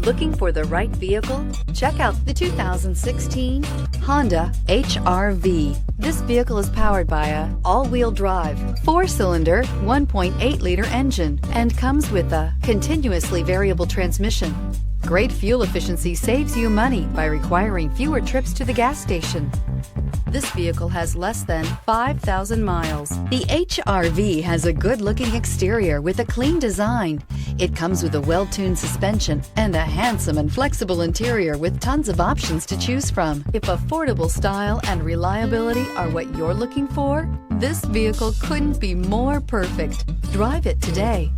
Looking for the right vehicle? Check out the 2016 Honda HR-V. This vehicle is powered by a all-wheel drive, 4-cylinder, 1.8-liter engine and comes with a continuously variable transmission. Great fuel efficiency saves you money by requiring fewer trips to the gas station. This vehicle has less than 5,000 miles. The HR-V has a good-looking exterior with a clean design. It comes with a well-tuned suspension and a handsome and flexible interior with tons of options to choose from. If affordable style and reliability are what you're looking for, this vehicle couldn't be more perfect. Drive it today.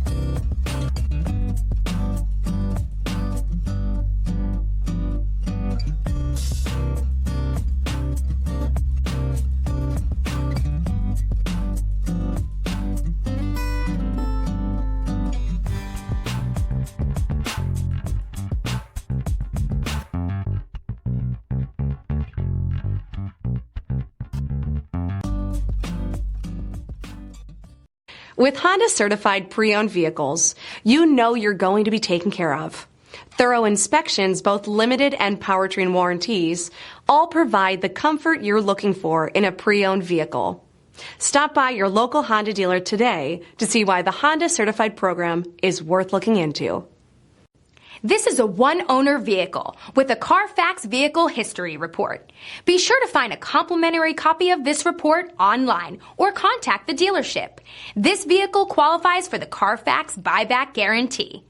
With Honda certified pre-owned vehicles, you know you're going to be taken care of. Thorough inspections, both limited and powertrain warranties, all provide the comfort you're looking for in a pre-owned vehicle. Stop by your local Honda dealer today to see why the Honda certified program is worth looking into. This is a one-owner vehicle with a Carfax Vehicle History Report. Be sure to find a complimentary copy of this report online or contact the dealership. This vehicle qualifies for the Carfax Buyback Guarantee.